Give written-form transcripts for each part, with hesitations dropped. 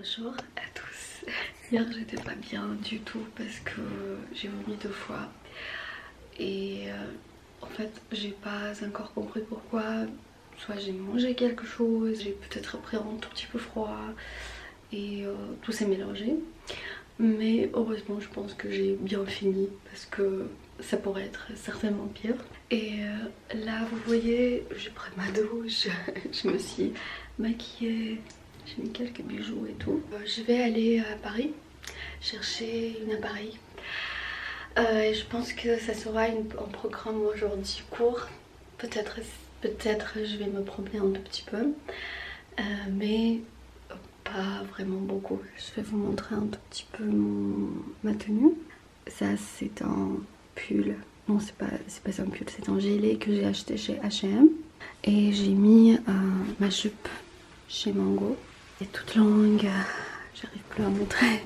Bonjour à tous. Hier j'étais pas bien du tout parce que j'ai vomi 2 fois et en fait j'ai pas encore compris pourquoi. Soit j'ai mangé quelque chose, j'ai peut-être pris un tout petit peu froid et tout s'est mélangé. Mais heureusement je pense que j'ai bien fini parce que ça pourrait être certainement pire. Et là vous voyez, j'ai pris ma douche, je me suis maquillée. J'ai mis quelques bijoux et tout. Je vais aller à Paris chercher un appareil. Et je pense que ça sera un programme aujourd'hui court. Peut-être je vais me promener un tout petit peu. Mais pas vraiment beaucoup. Je vais vous montrer un tout petit peu ma tenue. Ça c'est un pull. Non c'est pas un pull, c'est un gilet que j'ai acheté chez H&M. Et j'ai mis ma jupe chez Mango. Elle est toute longue, j'arrive plus à montrer.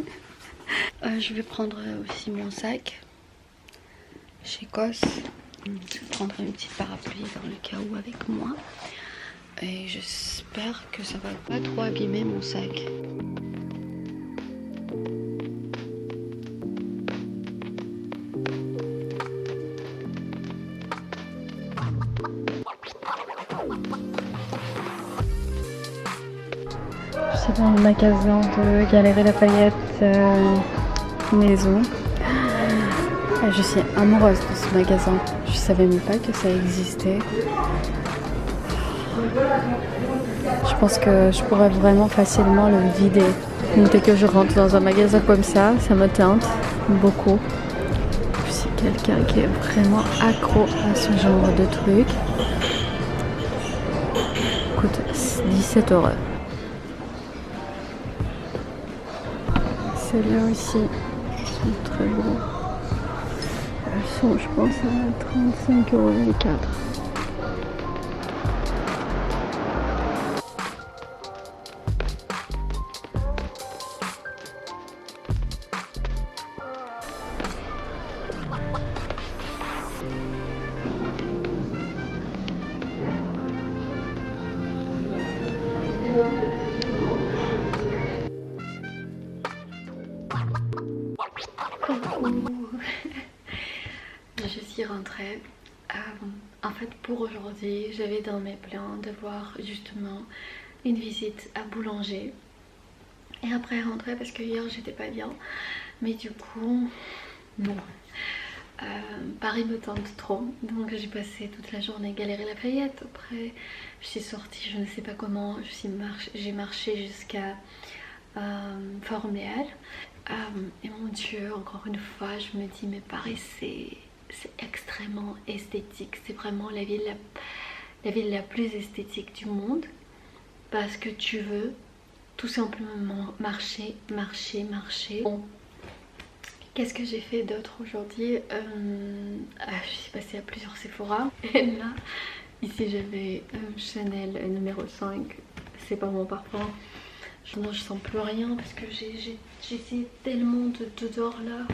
Je vais prendre aussi mon sac chez COS. Je vais prendre une petite parapluie dans le cas où avec moi. Et j'espère que ça va pas trop abîmer mon sac. Je suis dans le magasin de Galeries Lafayette Maison. Je suis amoureuse de ce magasin. Je savais même pas que ça existait. Je pense que je pourrais vraiment facilement le vider. Dès que je rentre dans un magasin comme ça me tente beaucoup. Je suis quelqu'un qui est vraiment accro à ce genre de truc. Coûte 17 €. Celles-là aussi sont très beaux. Elles sont, je pense, à 35 € les 4. Coucou. Je suis rentrée. En fait pour aujourd'hui j'avais dans mes plans de voir justement une visite à Boulanger et après rentrer parce que hier j'étais pas bien, mais du coup non. Paris me tente trop, donc j'ai passé toute la journée Galeries Lafayette. Après je suis sortie, je ne sais pas comment, j'ai marché jusqu'à Forum Léal. Et mon Dieu, encore une fois je me dis mais Paris c'est extrêmement esthétique, c'est vraiment la ville la plus esthétique du monde parce que tu veux tout simplement marcher. Bon, qu'est-ce que j'ai fait d'autre aujourd'hui? Je suis passée à plusieurs Sephora et là ici j'avais Chanel numéro 5, c'est pas mon parfum. Non, je sens plus rien parce que j'ai essayé tellement d'odeurs là.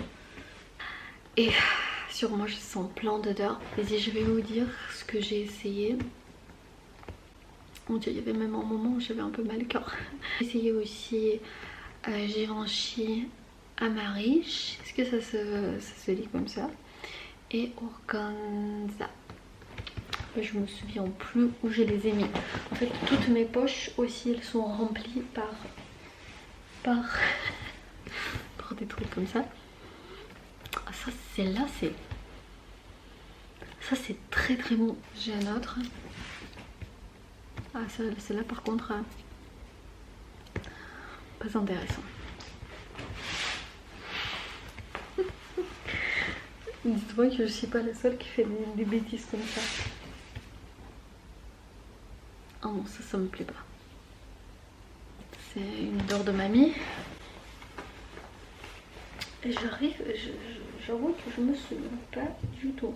Et sur moi je sens plein d'odeurs. Vas-y, je vais vous dire ce que j'ai essayé. Mon Dieu, il y avait même un moment où j'avais un peu mal au cœur. J'ai essayé aussi Givenchy Amarish. Est-ce que ça se lit comme ça? Et Organza. Je me souviens plus où je les ai mis. En fait toutes mes poches aussi elles sont remplies par des trucs comme ça. Ça celle-là c'est très très bon. J'ai un autre. Ah celle-là par contre pas intéressant. Dites-moi que je suis pas la seule qui fait des bêtises comme ça. Oh non, ça me plaît pas. C'est une odeur de mamie. Et j'avoue que je me souviens pas du tout.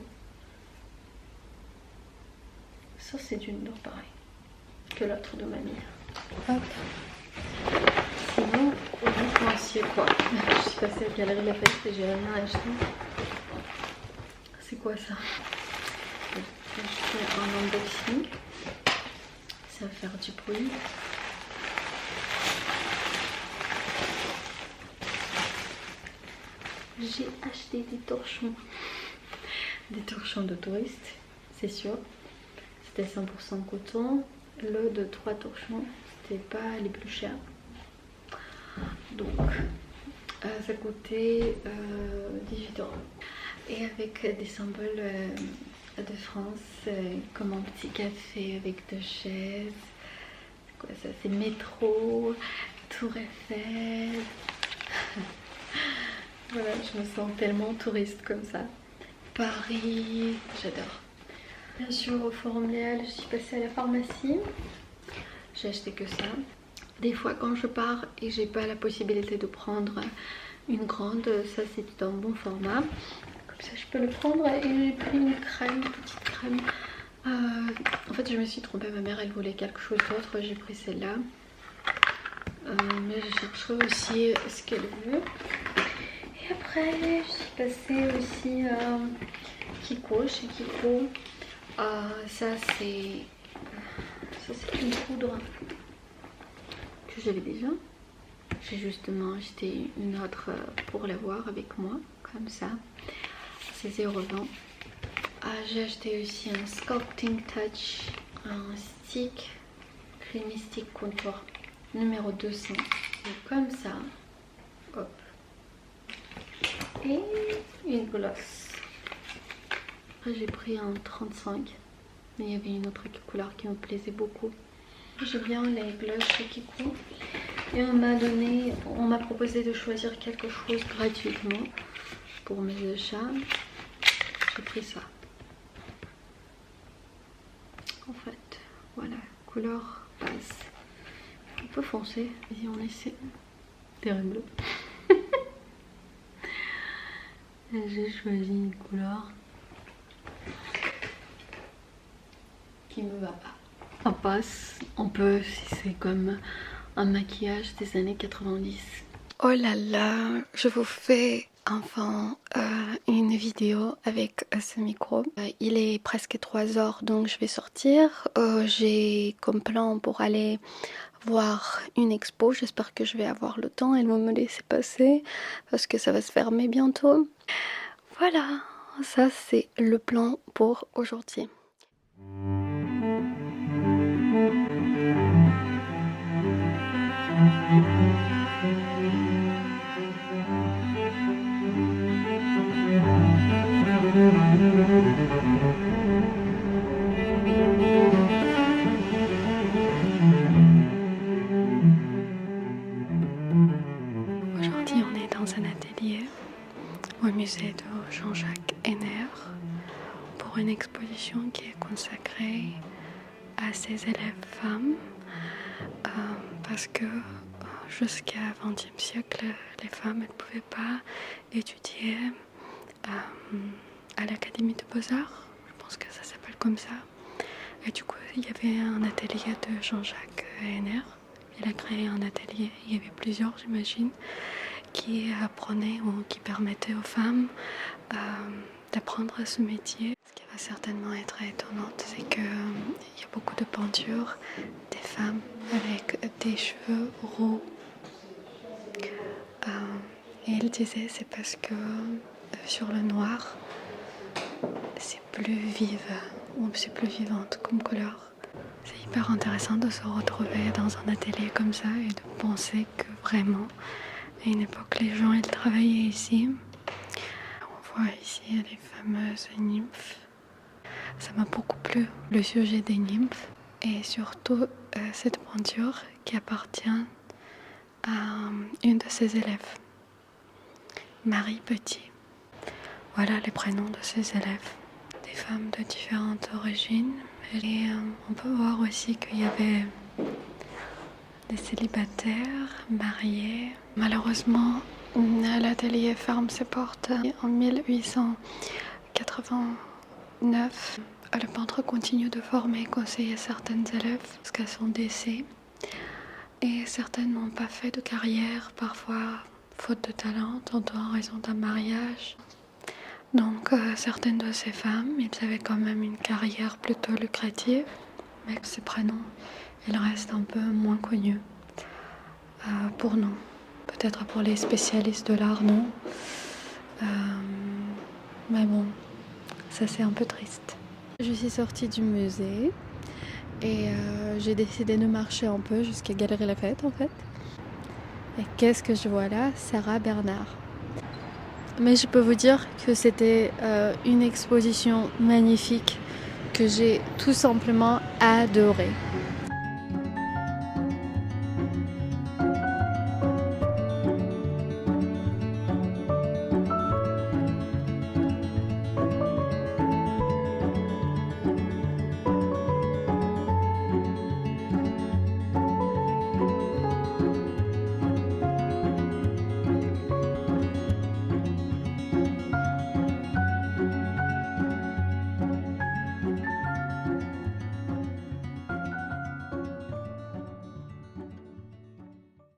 Ça c'est une odeur pareille que l'autre de mamie. Hop. Sinon, honnêtement c'est quoi? Je suis passée à Galeries Lafayette et j'ai rien acheté. C'est quoi ça? Je fais un unboxing. Ça va faire du bruit. j'ai acheté des torchons. Des torchons de touristes, c'est sûr. C'était 100% coton. Le de 3 torchons, c'était pas les plus chers. Donc, ça coûtait 18 €. Et avec des symboles de France, comme un petit café avec 2 chaises. C'est quoi ça? C'est métro, Tour Eiffel. Voilà, je me sens tellement touriste comme ça. Paris, j'adore. Bien sûr, au Forum Léal, je suis passée à la pharmacie. J'ai acheté que ça. Des fois, quand je pars et j'ai pas la possibilité de prendre une grande, ça c'est un bon format. Comme ça, je peux le prendre. Et j'ai pris une crème, une petite crème. En fait, je me suis trompée. Ma mère, elle voulait quelque chose d'autre. J'ai pris celle-là. Mais je chercherai aussi ce qu'elle veut. Et après, je suis passée aussi à Kiko, chez Kiko. Ça c'est une poudre que j'avais déjà. J'ai justement acheté une autre pour l'avoir avec moi, comme ça. C'est 0,20 €. J'ai acheté aussi un Sculpting Touch, un stick, Creamy Stick Contour numéro 200. Et comme ça, hop. Et une gloss. Après j'ai pris un 35, mais il y avait une autre couleur qui me plaisait beaucoup. J'aime bien les gloss chez Kiko. Et on m'a proposé de choisir quelque chose gratuitement pour mes achats. J'ai pris ça. En fait, voilà, couleur base. Un peu foncé. Vas-y, on essaie. Terrible. J'ai choisi une couleur qui me va pas. On passe, on peut si c'est comme un maquillage des années 90. Oh là là, je vous fais enfin une vidéo avec ce micro. Il est presque 3 h, donc je vais sortir. J'ai comme plan pour aller voir une expo. J'espère que je vais avoir le temps. Elles vont me laisser passer parce que ça va se fermer bientôt. Voilà, ça c'est le plan pour aujourd'hui. Aujourd'hui, on est dans un atelier au musée de Jean-Jacques Henner pour une exposition qui est consacrée à ses élèves femmes parce que jusqu'à 20e siècle, les femmes ne pouvaient pas étudier à l'Académie de Beaux-Arts. Je pense que ça s'appelle comme ça. Et du coup, il y avait un atelier de Jean-Jacques Henner. Il a créé un atelier, il y avait plusieurs, j'imagine, qui apprenaient ou qui permettaient aux femmes d'apprendre ce métier. Ce qui va certainement être étonnant, c'est qu'il y a beaucoup de peintures des femmes avec des cheveux roux. Et il disait c'est parce que sur le noir, c'est plus vive, ou c'est plus vivante comme couleur. C'est hyper intéressant de se retrouver dans un atelier comme ça et de penser que vraiment, à une époque, les gens ils travaillaient ici. On voit ici les fameuses nymphes. Ça m'a beaucoup plu, le sujet des nymphes. Et surtout, cette peinture qui appartient à une de ses élèves, Marie Petit. Voilà les prénoms de ses élèves. Des femmes de différentes origines. Et on peut voir aussi qu'il y avait des célibataires, mariés. Malheureusement, l'atelier ferme ses portes en 1889. Le peintre continue de former et conseiller certaines élèves jusqu'à son décès. Et certaines n'ont pas fait de carrière, parfois faute de talent, tantôt en raison d'un mariage. Donc certaines de ces femmes, ils avaient quand même une carrière plutôt lucrative, mais ces prénoms, ils restent un peu moins connus pour nous. Peut-être pour les spécialistes de l'art, non. Mais bon, ça c'est un peu triste. Je suis sortie du musée et j'ai décidé de marcher un peu jusqu'à Galerie Lafayette en fait. Et qu'est-ce que je vois là? Sarah Bernard. Mais je peux vous dire que c'était une exposition magnifique que j'ai tout simplement adorée.